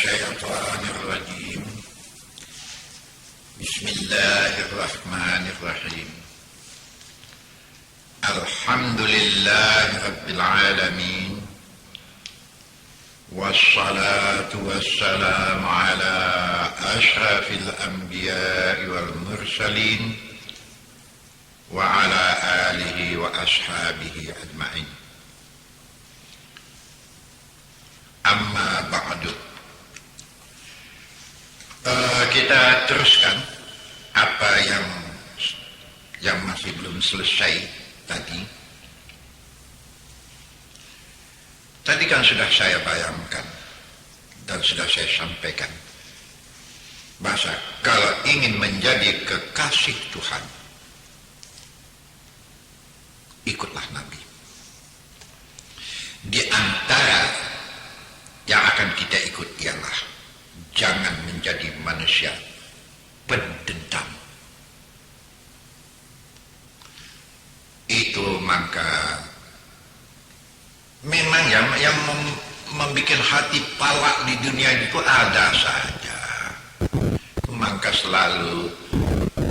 الشيطان الرجيم. بسم الله الرحمن الرحيم. الحمد لله رب العالمين، والصلاة والسلام على أشرف الأنبياء والمرسلين وعلى آله وأصحابه أجمعين. Amma ba'du. Kita teruskan apa yang masih belum selesai tadi. Tadi kan sudah saya bayangkan dan sudah saya sampaikan bahwa kalau ingin menjadi kekasih Tuhan, ikutlah Nabi. Di antara yang akan kita ikut ialah jangan menjadi manusia pendendam. Itu maka memang yang membuat hati palak di dunia itu ada saja. Maka selalu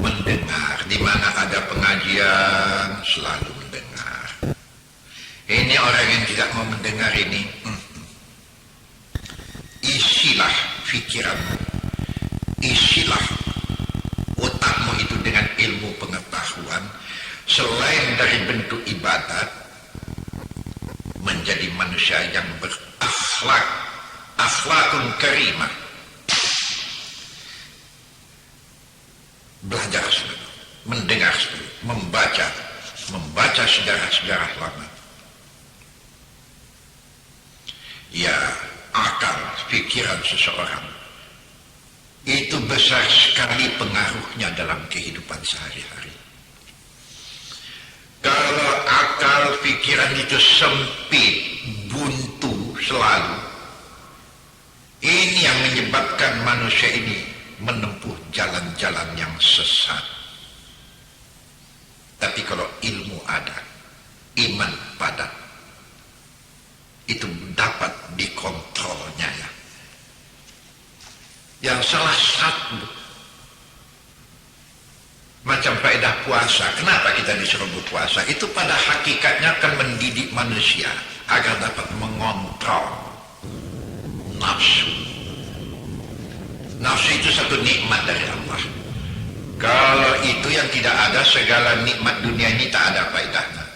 mendengar, di mana ada pengajian selalu mendengar. Ini orang yang tidak mau mendengar ini, isilah pikiranmu, isilah otakmu itu dengan ilmu pengetahuan. Selain dari bentuk ibadat, menjadi manusia yang berakhlak, akhlakun karimah. Belajar selalu, mendengar selalu, membaca sejarah-sejarah lama. Ya, akal, pikiran seseorang itu besar sekali pengaruhnya dalam kehidupan sehari-hari. Kalau akal, pikiran itu sempit, buntu selalu, ini yang menyebabkan manusia ini menempuh jalan-jalan yang sesat. Tapi kalau ilmu ada, iman padat, itu dapat dikontrolnya ya. Yang salah satu macam faedah puasa, kenapa kita disuruh berpuasa? Itu pada hakikatnya akan mendidik manusia agar dapat mengontrol nafsu. Nafsu itu satu nikmat dari Allah. Kalau itu yang tidak ada, segala nikmat dunia ini tak ada faedahnya,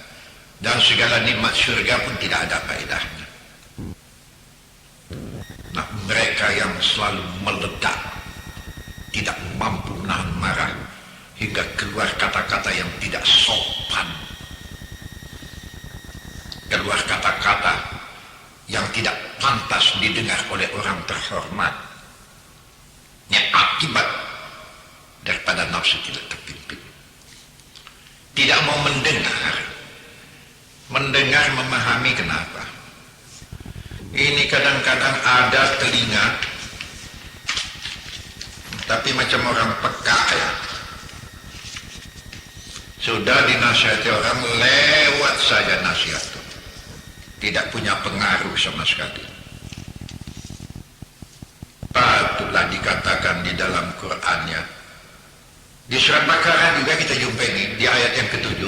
dan segala nikmat surga pun tidak ada faedahnya. Nah, mereka yang selalu meledak, tidak mampu menahan marah, hingga keluar kata-kata yang tidak sopan, keluar kata-kata yang tidak pantas didengar oleh orang terhormat. Ini akibat daripada nafsu tidak terpimpin. Tidak mau mendengar, memahami kenapa. Ini kadang-kadang ada telinga, tapi macam orang peka ya. Sudah dinasihati orang, lewat saja nasihat itu. Tidak punya pengaruh sama sekali. Patutlah dikatakan di dalam Qur'annya. Di surat Baqarah juga kita jumpa ini, di ayat yang ke-7.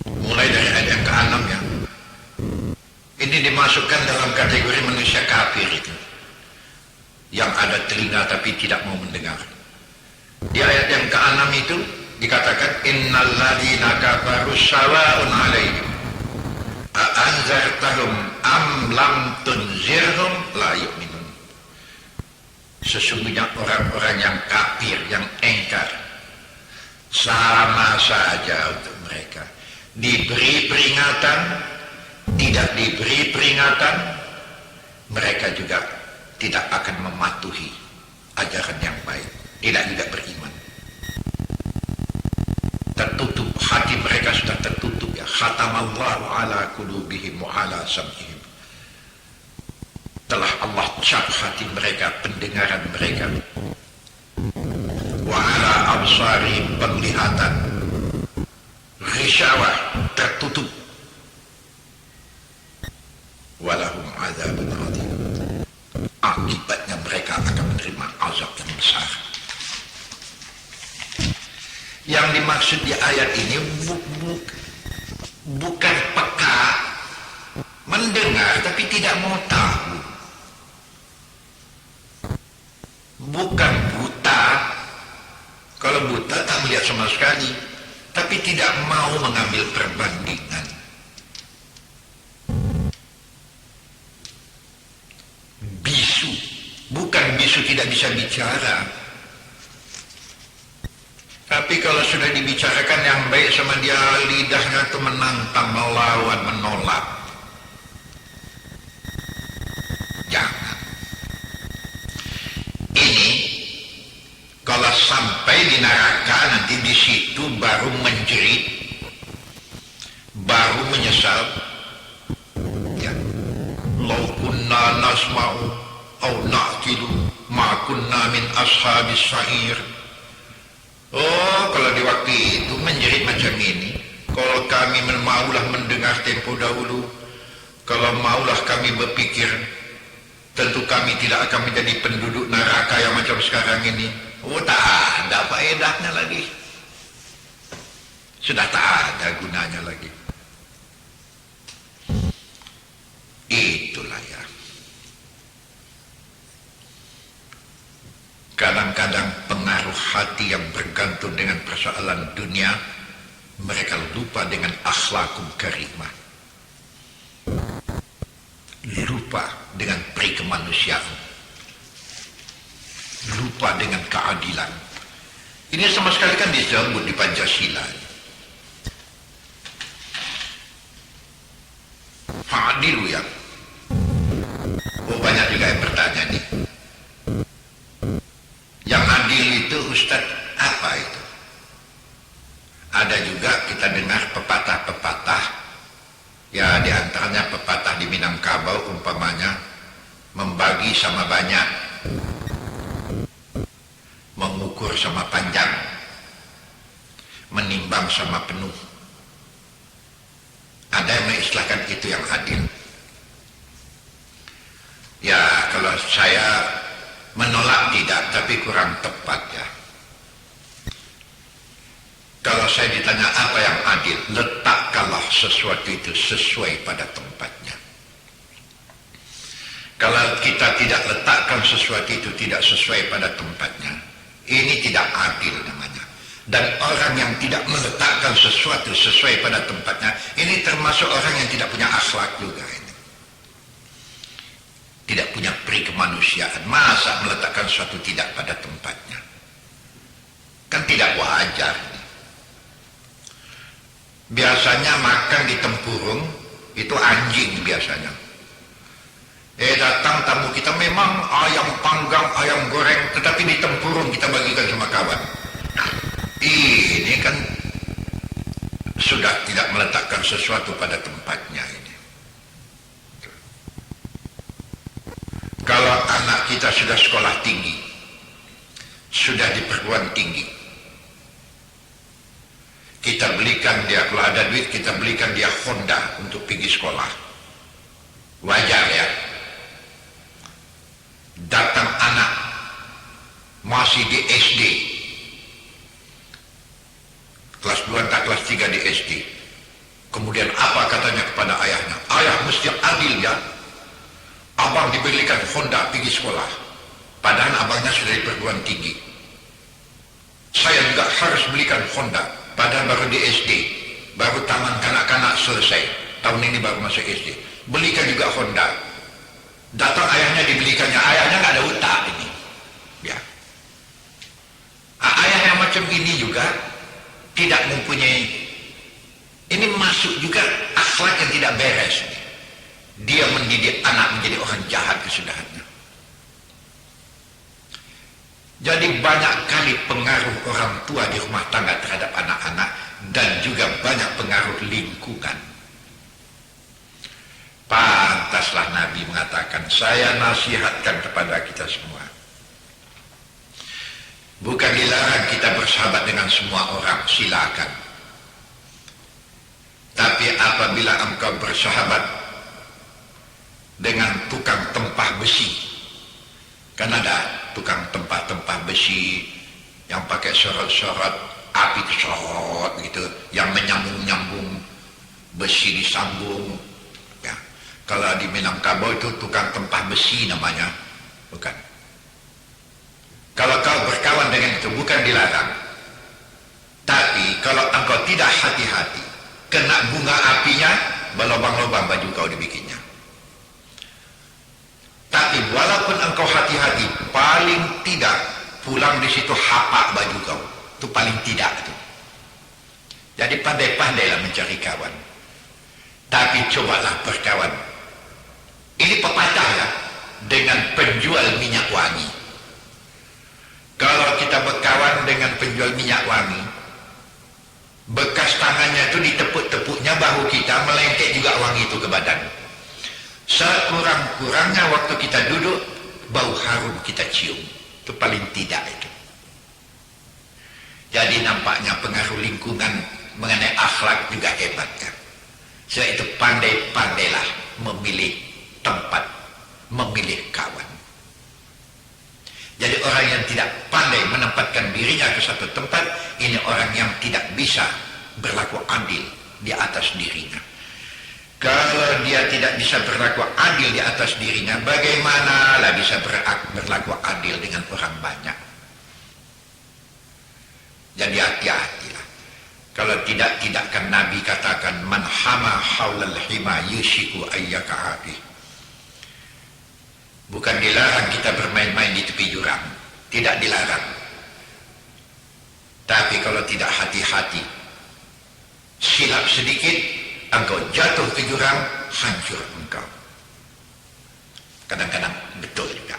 Mulai dari ayat yang ke-6 ya. Ini dimasukkan dalam kategori manusia kafir itu, yang ada telinga tapi tidak mau mendengar. Di ayat yang ke-6 itu dikatakan innal ladzina kafaru sawa'un 'alaihim a anzartahum am lam tunzirhum la yu'minun. Sesungguhnya orang-orang yang kafir, yang engkar, sama saja untuk mereka. Diberi peringatan, tidak diberi peringatan, mereka juga tidak akan mematuhi ajaran yang baik, tidak juga beriman. Tertutup, hati mereka sudah tertutup ya. Khatamallahu ala qulubihim wa ala sam'ihim. Telah Allah cap hati mereka, pendengaran mereka. Wa ala absarihim, penglihatan. Risyawah, tertutup. Walahum akibatnya mereka akan menerima azab yang besar. Yang dimaksud di ayat ini bukan peka mendengar tapi tidak mau tahu, bukan buta. Kalau buta tak melihat sama sekali, tapi tidak mau mengambil perbandingan. Bisu, bukan bisu tidak bisa bicara, tapi kalau sudah dibicarakan yang baik sama dia, lidahnya itu menantang, melawan, menolak. Jangan. Ini kalau sampai di neraka nanti di situ baru menjerit, baru menyesal. Ya. Lau kunna nasma'u au na'qilu ma kunna min ashabis sa'ir. Oh, kalau di waktu itu menjerit macam ini. Kalau kami maulah mendengar tempo dahulu, kalau maulah kami berpikir, tentu kami tidak akan menjadi penduduk neraka yang macam sekarang ini. Oh, tak ada faedahnya lagi. Sudah tak ada gunanya lagi. Itulah ya. Kadang-kadang pengaruh hati yang bergantung dengan persoalan dunia, mereka lupa dengan akhlakul karimah, lupa dengan peri kemanusiaan, lupa dengan keadilan. Ini sama sekali kan disebut di Pancasila. Adilu ya. Oh, banyak juga yang bertanya nih. Yang adil itu Ustaz apa itu? Ada juga kita dengar pepatah-pepatah, ya diantaranya pepatah di Minangkabau umpamanya, membagi sama banyak, mengukur sama panjang, menimbang sama penuh. Ada yang mengistilahkan itu yang adil. Ya kalau saya menolak tidak, tapi kurang tepat ya. Kalau saya ditanya apa yang adil, letakkanlah sesuatu itu sesuai pada tempatnya. Kalau kita tidak letakkan sesuatu itu tidak sesuai pada tempatnya, ini tidak adil namanya. Dan orang yang tidak meletakkan sesuatu sesuai pada tempatnya, ini termasuk orang yang tidak punya akhlak juga ini. Tidak punya peri kemanusiaan. Masa meletakkan sesuatu tidak pada tempatnya? Kan tidak wajar. Biasanya makan di tempurung itu anjing biasanya. Datang tamu kita memang ayam panggang, ayam goreng, tetapi di tempurung kita bagikan sama kawan. Ini kan sudah tidak meletakkan sesuatu pada tempatnya ini. Kalau anak kita sudah sekolah tinggi, sudah di perguruan tinggi, kita belikan dia, kalau ada duit kita belikan dia Honda untuk pergi sekolah. Wajar ya. Datang anak masih di SD, kelas 2 atau kelas 3 di SD, kemudian apa katanya kepada ayahnya? Ayah mesti adil ya, abang diberikan Honda pergi sekolah, padahal abangnya sudah di perguruan tinggi. Saya juga harus belikan Honda, padahal baru di SD, baru taman kanak-kanak selesai, tahun ini baru masuk SD. Belikan juga Honda. Datang ayahnya dibelikannya, ayahnya nggak ada utang ini. Ya. Ayah yang macam ini juga tidak mempunyai, ini masuk juga akhlak yang tidak beres. Dia mendidik anak menjadi orang jahat kesudahannya. Jadi banyak kali pengaruh orang tua di rumah tangga terhadap anak-anak, dan juga banyak pengaruh lingkungan. Pantaslah Nabi mengatakan, saya nasihatkan kepada kita semua, bukan dilarang kita bersahabat dengan semua orang, silakan. Tapi apabila engkau bersahabat dengan tukang tempah besi, Kan ada tukang tempah-tempah besi yang pakai sorot-sorot api kesorot gitu, yang menyambung-nyambung besi disambung. Ya. Kalau di Minangkabau itu tukang tempah besi namanya, bukan. Kalau kau berkawan dengan itu bukan dilarang. Tapi kalau engkau tidak hati-hati, kena bunga apinya, berlubang-lubang baju kau dibikinnya. Tapi walaupun engkau hati-hati, paling tidak pulang di situ hapak baju kau. Itu paling tidak itu. Jadi pandai-pandailah mencari kawan. Tapi cobalah berkawan. Ini pepatah ya, dengan penjual minyak wangi. Kalau kita berkawan dengan penjual minyak wangi, bekas tangannya itu ditepuk-tepuknya bahu kita, melengket juga wangi itu ke badan. Sekurang-kurangnya waktu kita duduk, bau harum kita cium. Itu paling tidak itu. Jadi nampaknya pengaruh lingkungan mengenai akhlak juga hebat kan. Sebab itu pandai-pandailah memilih tempat, memilih kawan. Jadi orang yang tidak pandai menempatkan dirinya ke satu tempat, ini orang yang tidak bisa berlaku adil di atas dirinya. Kalau dia tidak bisa berlaku adil di atas dirinya, bagaimanalah bisa berlaku adil dengan orang banyak? Jadi hati-hatilah. Kalau tidak kan Nabi katakan, man hama haulal hima yushiku ayyaka habih. Bukan dilarang kita bermain-main di tepi jurang, tidak dilarang. Tapi kalau tidak hati-hati, silap sedikit, engkau jatuh ke jurang, hancur engkau. Kadang-kadang betul juga.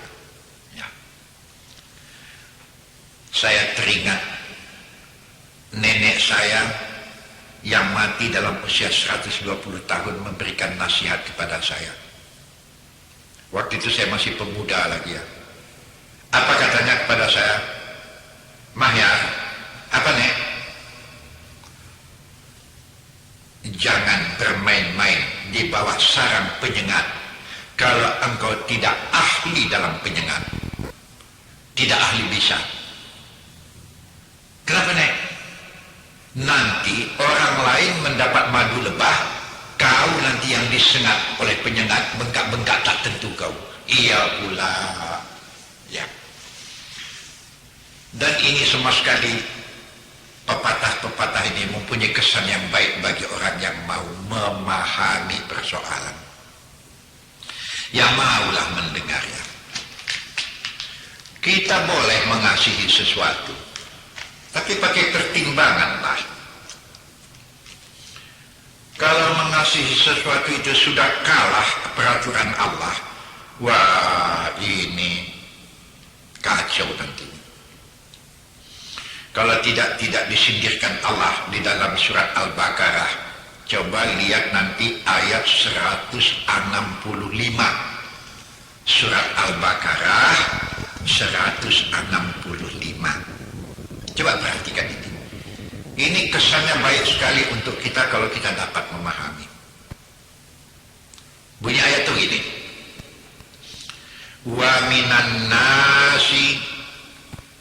Ya. Saya teringat nenek saya yang mati dalam usia 120 tahun memberikan nasihat kepada saya. Waktu itu saya masih pemuda lagi ya. Apa katanya kepada saya? Mahyar, apa nek? Jangan bermain-main di bawah sarang penyengat. Kalau engkau tidak ahli dalam penyengat, tidak ahli bisa. Kenapa nek? Nanti orang lain mendapat madu lebah, kau nanti yang disengat oleh penyengat, bengkak-bengkak tak tentu kau. Iya pula. Ya. Dan ini sama sekali pepatah-pepatah ini mempunyai kesan yang baik bagi orang yang mau memahami persoalan. Yang maulah mendengarnya. Kita boleh mengasihi sesuatu, tapi pakai pertimbangan lah. Kalau mengasihi sesuatu itu sudah kalah peraturan Allah, wah ini kacau nanti. Kalau tidak disindirkan Allah di dalam surat Al-Baqarah, coba lihat nanti ayat 165. Surat Al-Baqarah 165. Coba perhatikan ini. Ini kesannya baik sekali untuk kita kalau kita dapat memahami. Bunyi ayat itu gini. Wa minan nasi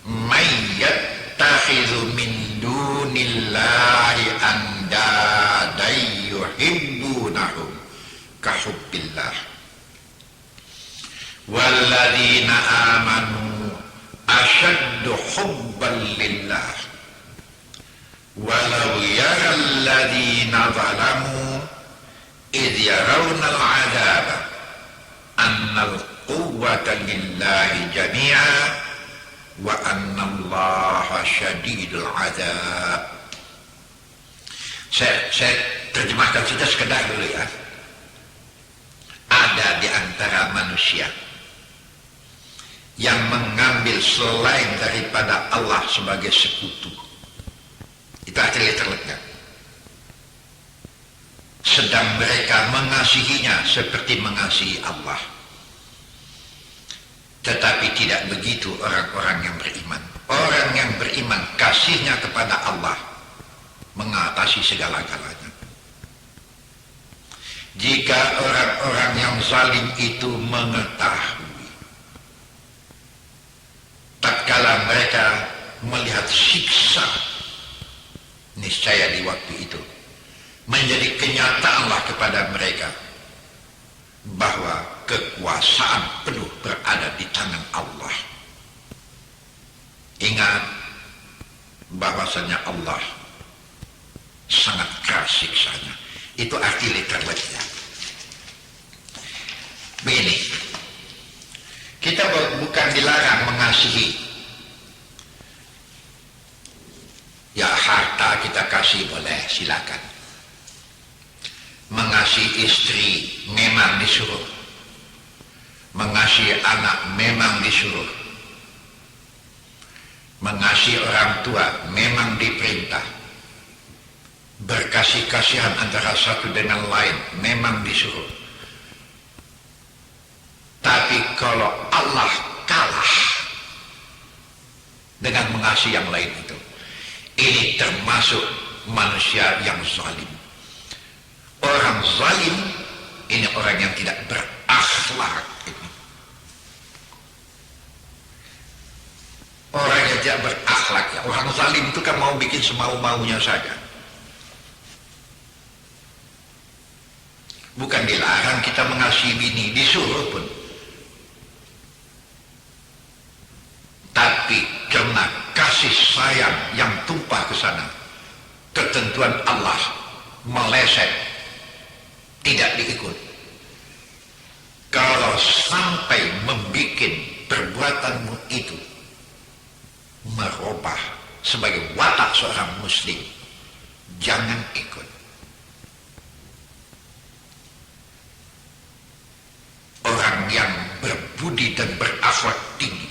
may yattakhidhu min dunillahi andadan yuhibbunahum kahubbillah. Walladzina amanu ashaddu hubban lillah. Walau yara alladhina zalamu idh yarawna al-'adab anna al-quwwata lillahi jami'a wa anna allaha syadidul 'adzab. Saya terjemahkan saja sekedar dulu ya. Ada di antara manusia yang mengambil selain daripada Allah sebagai sekutu. Itu artinya terlekat. Sedang mereka mengasihinya seperti mengasihi Allah. Tetapi tidak begitu orang-orang yang beriman. Orang yang beriman kasihnya kepada Allah mengatasi segala-galanya. Jika orang-orang yang zalim itu mengetahui mereka melihat siksa, niscaya di waktu itu menjadi kenyataanlah kepada mereka bahwa kekuasaan penuh berada di tangan Allah. Ingat bahwasanya Allah sangat keras siksanya. Itu arti literalnya. Begini, kita bukan dilarang mengasihi. Ya, harta kita kasih boleh, silakan. Mengasihi istri memang disuruh. Mengasihi anak memang disuruh. Mengasihi orang tua memang diperintah. Berkasih-kasihan antara satu dengan lain memang disuruh. Tapi kalau Allah kalah dengan mengasihi yang lain itu, ini termasuk manusia yang zalim. Orang zalim ini orang yang tidak berakhlak. Orang yang tidak berakhlak, ya. Orang zalim itu kan mau bikin semau-maunya saja. Bukan dilarang kita mengasihi bini, disuruh pun. Tapi karena kasih sayang yang tumpah ke sana, ketentuan Allah meleset, tidak diikut. Kalau sampai membuat perbuatanmu itu merubah sebagai watak seorang muslim, jangan ikut. Orang yang berbudi dan berakhlak tinggi,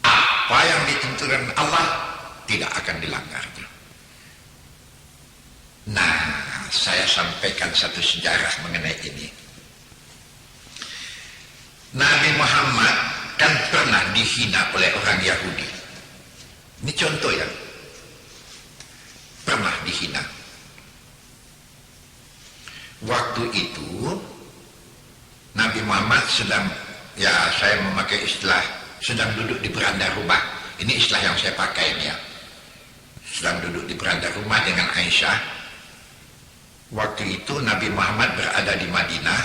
apa yang ditentukan Allah tidak akan dilanggarnya. Nah, saya sampaikan satu sejarah mengenai ini. Nabi Muhammad kan pernah dihina oleh orang Yahudi. Ini contoh ya. Pernah dihina. Waktu itu Nabi Muhammad sedang, ya saya memakai istilah, sedang duduk di beranda rumah. Ini istilah yang saya pakai ini ya. Sedang duduk di beranda rumah dengan Aisyah. Waktu itu Nabi Muhammad berada di Madinah,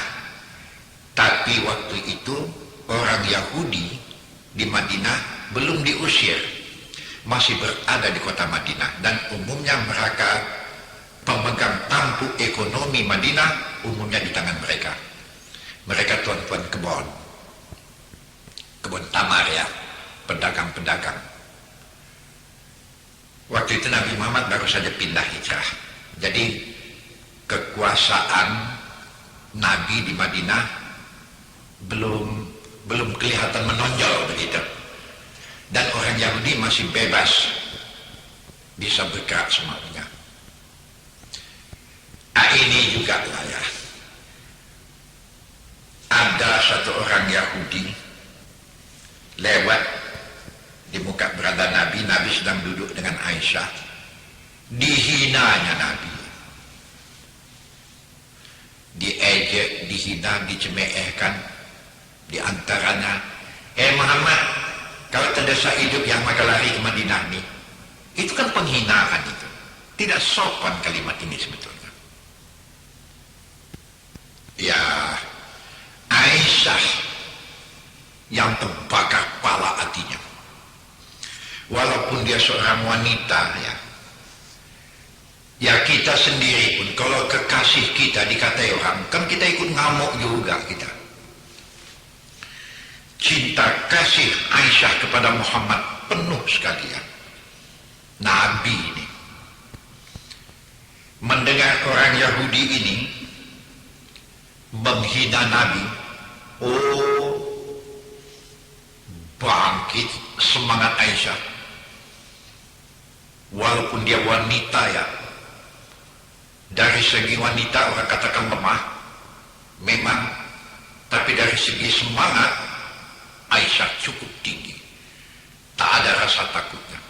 tapi waktu itu orang Yahudi di Madinah belum diusir, masih berada di kota Madinah, dan umumnya mereka pemegang tampuk ekonomi Madinah umumnya di tangan mereka. Mereka tuan-tuan kebun tamar ya, pedagang-pedagang. Waktu itu Nabi Muhammad baru saja pindah hijrah, jadi kekuasaan Nabi di Madinah belum kelihatan menonjol begitu, dan orang Yahudi masih bebas bisa bergerak semaunya. Ini juga lah ya, ada satu orang Yahudi lewat di muka beranda Nabi. Nabi sedang duduk dengan Aisyah, dihinanya Nabi, diejek, dihina, dicemeehkan. Di antaranya, Muhammad, kalau terdesak hidup yang maka lari ke Madinah nih. Itu kan penghinaan itu. Tidak sopan kalimat ini sebetulnya. Ya, Aisyah yang terbakar kepala hatinya. Walaupun dia seorang wanita ya. Ya kita sendiri pun kalau kekasih kita dikatai orang, kan kita ikut ngamuk juga kita. Cinta kasih Aisyah kepada Muhammad penuh sekali ya. Nabi ini mendengar orang Yahudi ini menghina Nabi, bangkit semangat Aisyah. Walaupun dia wanita ya, dari segi wanita orang katakan lemah memang, tapi dari segi semangat Aisyah cukup tinggi, tak ada rasa takutnya.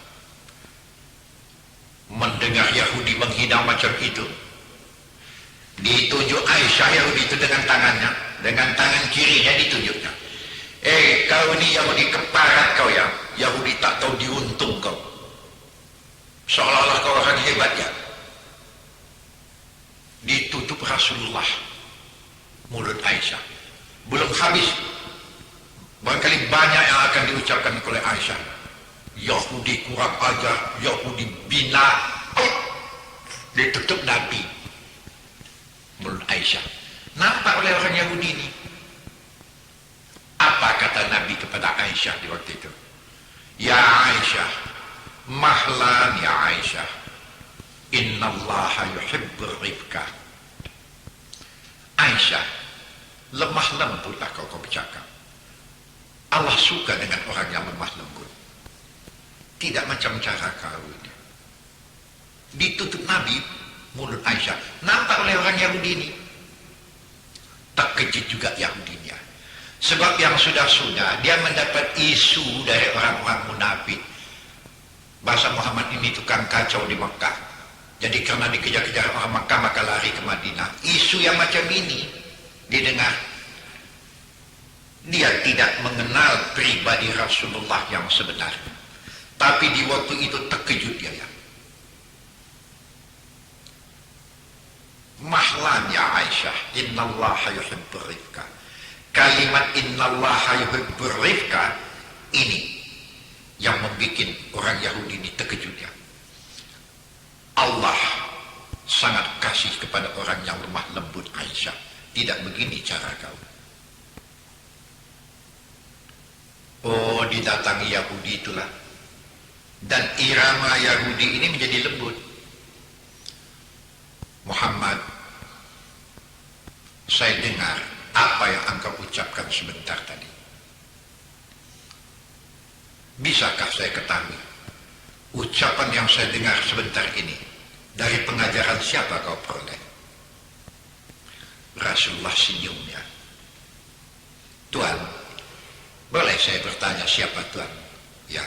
Mendengar Yahudi menghina macam itu, ditunjuk Aisyah Yahudi itu dengan tangannya, dengan tangan kirinya ditunjuknya. Kalau kau ini Yahudi keparat kau ya. Yahudi tak tahu diuntung kau. Seolah-olah kau orang hebat ya. Ditutup Rasulullah mulut Aisyah. Belum habis. Barangkali banyak yang akan diucapkan oleh Aisyah. Yahudi kurang ajar, Yahudi bina. Ditutup Nabi mulut Aisyah. Nampak oleh orang Yahudi ini. Apa kata Nabi kepada Aisyah di waktu itu? Ya Aisyah, mahlan ya Aisyah, innallaha yuhibbur rifqa. Aisyah, lemah lembutlah kau bercakap. Allah suka dengan orang yang lemah lembut. Tidak macam cara kau ini. Ditutup Nabi mulut Aisyah. Nampak oleh orang Yahudi ini. Terkejut juga Yahudinya. Sebab yang sudah-sudah dia mendapat isu dari orang-orang munafik. Bahasa Muhammad ini tukang kacau di Mekah. Jadi karena dikejar-kejar orang Mekah maka lari ke Madinah. Isu yang macam ini didengar. Dia tidak mengenal pribadi Rasulullah yang sebenarnya. Tapi di waktu itu terkejut dia ya. Mahlan ya Aisyah, innallaha yuhibbur rifqa. Kalimat innallaha yuhibbur rifqa ini yang membuat orang Yahudi ini terkejut ya. Allah sangat kasih kepada orang yang lemah lembut Aisyah. Tidak begini cara kau. Oh, didatangi Yahudi itulah. Dan irama Yahudi ini menjadi lembut. Muhammad, saya dengar apa yang engkau ucapkan sebentar tadi. Bisakah saya ketahui ucapan yang saya dengar sebentar ini dari pengajaran siapa kau peroleh? Rasulullah senyumnya. Tuan, boleh saya bertanya siapa Tuan? Ya,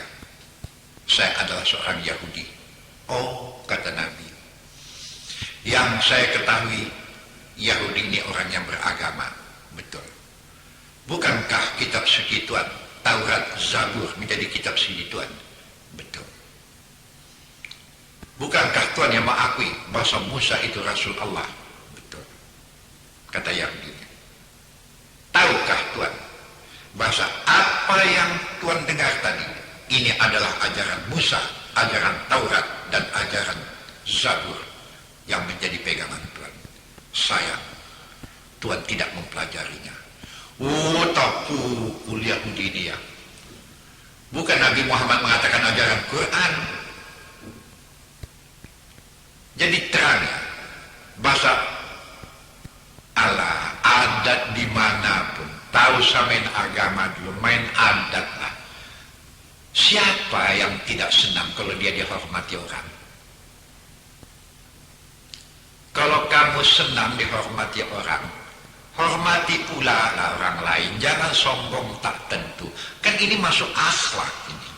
saya adalah seorang Yahudi. Oh, kata Nabi, yang saya ketahui Yahudi ini orang yang beragama. Betul. Bukankah kitab suci Tuhan, Taurat, Zabur menjadi kitab suci Tuhan? Betul. Bukankah Tuhan yang mengakui bahwa Musa itu Rasul Allah? Betul. Kata Yahudi. Tahukah Tuhan bahwa apa yang Tuhan dengar tadi ini adalah ajaran Musa, ajaran Taurat dan ajaran Zabur yang menjadi pegangan Tuhan? Sayang, Tuhan tidak mempelajarinya. Oh, tapi kuliah ini ya. Bukan Nabi Muhammad mengatakan ajaran Quran. Jadi terang ya, bahasa Allah adat dimanapun. Tahu samain agama dulu, main adat lah. Siapa yang tidak senang kalau dia dihormati orang? Kalau kamu senang dihormati orang, hormati pula lah orang lain. Jangan sombong tak tentu. Kan ini masuk akhlak ini.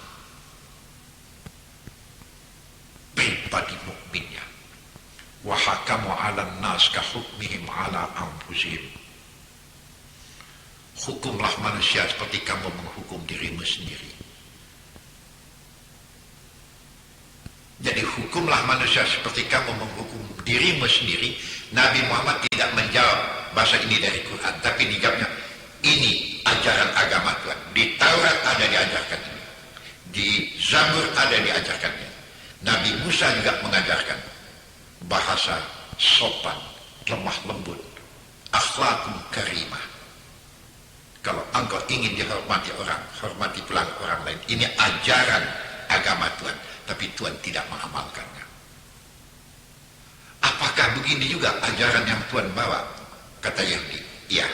Pribadi mukminnya. Wa hakamu 'alan nas ka hukmihim 'ala anfusihim. Hukumlah manusia seperti kamu menghukum dirimu sendiri. Jadi hukumlah manusia seperti kamu menghukum dirimu sendiri. Nabi Muhammad tidak menjawab bahasa ini dari Quran, tapi dijawabnya ini ajaran agama Tuhan. Di Taurat ada diajarkan ini, di Zabur ada diajarkannya. Nabi Musa juga mengajarkan bahasa sopan, lemah lembut, akhlakun karimah. Kalau engkau ingin dihormati orang, hormati pula orang lain. Ini ajaran agama Tuhan, tapi Tuhan tidak mengamalkannya. Apakah begini juga ajaran yang Tuhan bawa? Kata Yahudi, iya.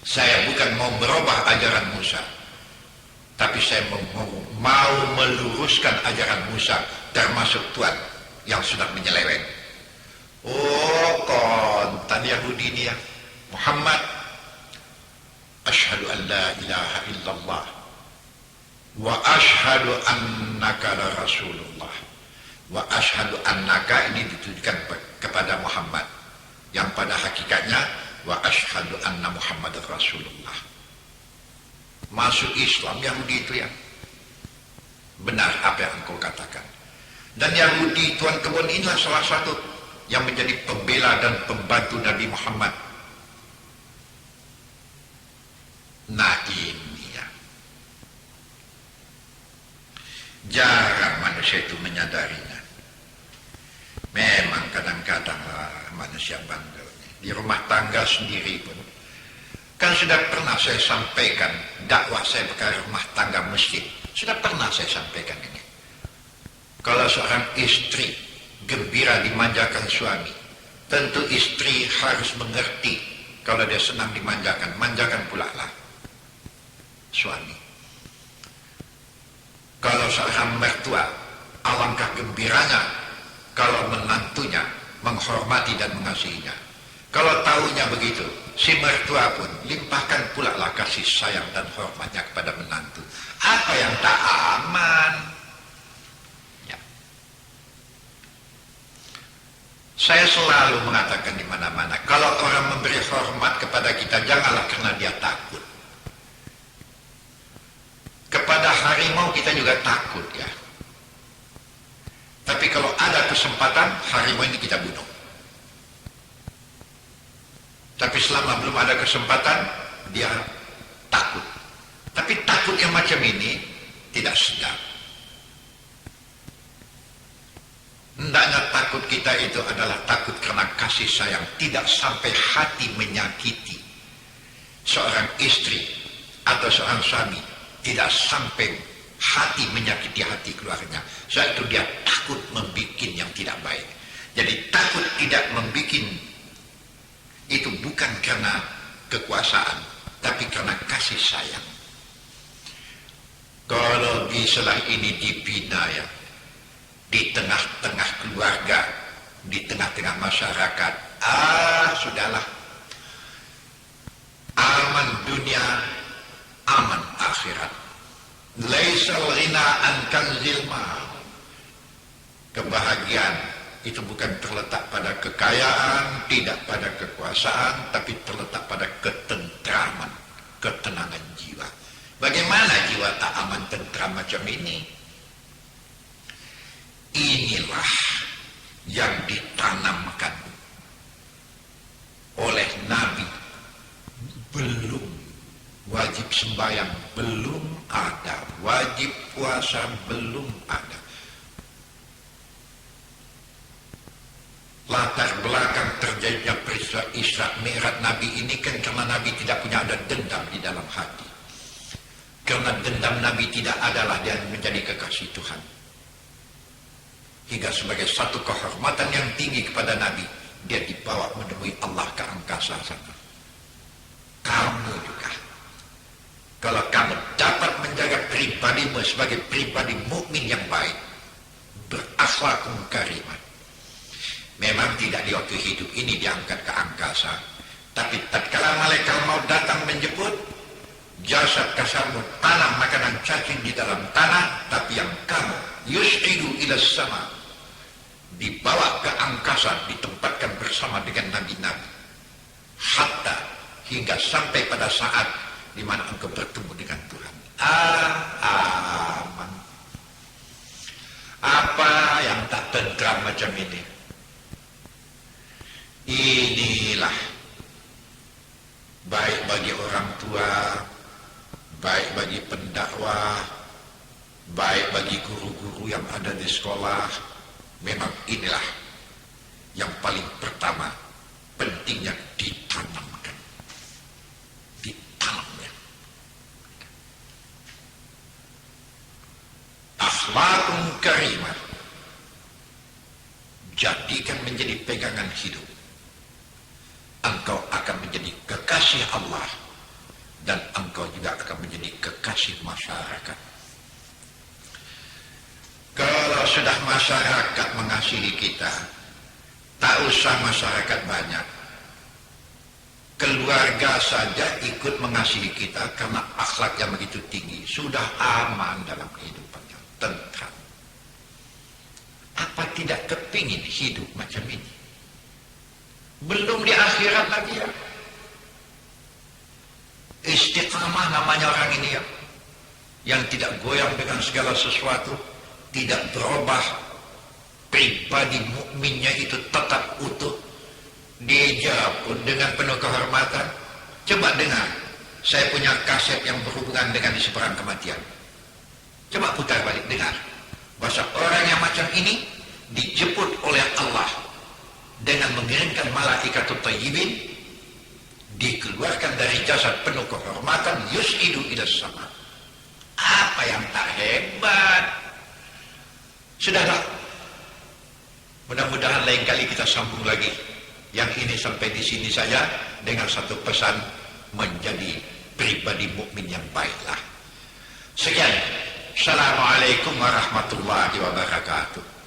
Saya bukan mau merubah ajaran Musa, tapi saya mau meluruskan ajaran Musa, termasuk Tuhan yang sudah menyeleweng. Oh, kontan Yahudi ini ya. Muhammad, asyhadu an la ilaha illallah wa asyhadu annaka la rasulullah. Wa asyhadu annaka ini ditujukan kepada Muhammad, yang pada hakikatnya wa asyhadu anna Muhammad rasulullah. masuk Islam. Yahudi itu yang benar apa yang engkau katakan. Dan Yahudi Tuan Kebun inilah salah satu yang menjadi pembela dan pembantu Nabi Muhammad. Nah ini ya, jarang manusia itu menyadarinya. Memang kadang-kadang manusia bandel. Di rumah tangga sendiri pun kan sudah pernah saya sampaikan dakwah saya perkara rumah tangga masjid. Sudah pernah saya sampaikan ini. Kalau seorang istri gembira dimanjakan suami, tentu istri harus mengerti kalau dia senang dimanjakan, manjakan pula lah suami. Kalau seorang mertua, alangkah gembiranya kalau menantunya menghormati dan mengasihinya. Kalau tahunya begitu, si mertua pun limpahkan pula lah kasih sayang dan hormatnya kepada menantu. Apa yang tak aman? Ya. Saya selalu mengatakan di mana-mana, kalau orang memberi hormat kepada kita, janganlah karena dia takut. Kepada harimau kita juga takut ya. Tapi kalau ada kesempatan, harimau ini kita bunuh. Tapi selama belum ada kesempatan, dia takut. Tapi takut yang macam ini tidak sedap. Hendaknya takut kita itu adalah takut karena kasih sayang, tidak sampai hati menyakiti. Seorang istri atau seorang suami tidak sampai hati menyakiti hati keluarganya. Sebab itu dia takut membuat yang tidak baik. Jadi takut tidak membuat itu bukan karena kekuasaan, tapi karena kasih sayang. Kalau bisalah ini dibina ya, di tengah-tengah keluarga, di tengah-tengah masyarakat, sudahlah. Aman dunia, aman akhirat. Laisal ghina an kanzil mal. Kebahagiaan itu bukan terletak pada kekayaan, tidak pada kekuasaan, tapi terletak pada ketentraman, ketenangan jiwa. Bagaimana jiwa tak aman tentram macam ini? Inilah yang ditanamkan oleh Nabi. Belum wajib sembahyang, belum ada. Wajib puasa, belum ada. Latar belakang terjadinya peristiwa Isra Mi'raj Nabi ini kan karena Nabi tidak punya ada dendam di dalam hati. Karena dendam Nabi tidak adalah dia menjadi kekasih Tuhan. Hingga sebagai satu kehormatan yang tinggi kepada Nabi, dia dibawa menemui Allah ke angkasa sana. Kamu juga. Kalau kamu dapat menjaga pribadimu sebagai pribadi mukmin yang baik, berakhlak karimah. Memang tidak di waktu hidup ini diangkat ke angkasa, tapi tatkala malaikat mau datang menjemput, jasad kasarmu tanam makanan cacing di dalam tanah, tapi yang kamu yus'idu ila sama, dibawa ke angkasa, ditempatkan bersama dengan nabi-nabi, hatta hingga sampai pada saat di mana engkau bertemu dengan Tuhan. Aman. Apa yang tak tentram macam ini? Inilah baik bagi orang tua, baik bagi pendakwah, baik bagi guru-guru yang ada di sekolah. Memang inilah yang paling pertama pentingnya ditanamkan. Ditanamnya. Akhlakun karimah. Jadikan menjadi pegangan hidup. Engkau akan menjadi kekasih Allah dan engkau juga akan menjadi kekasih masyarakat. Kalau sudah masyarakat mengasihi kita, tak usah masyarakat banyak. Keluarga saja ikut mengasihi kita karena akhlak yang begitu tinggi, sudah aman dalam kehidupannya, tentram. Apa tidak kepingin hidup macam ini? Belum di akhirat lagi ya. Istiqamah namanya orang ini ya, yang tidak goyang dengan segala sesuatu, tidak berubah, pribadi mukminnya itu tetap utuh. Dia pun dengan penuh kehormatan. Coba dengar, saya punya kaset yang berhubungan dengan di seberang kematian. Coba putar balik, dengar. Bahasa orang yang macam ini dijemput oleh Allah dengan mengirimkan malaikat thayyibin, dikeluarkan dari jasad penuh kehormatan, yus'idu ila sama. Apa yang tak hebat? Sudahlah. Mudah-mudahan lain kali kita sambung lagi. Yang ini sampai di sini saja dengan satu pesan, menjadi pribadi mukmin yang baiklah. Sekian. Assalamualaikum warahmatullahi wabarakatuh.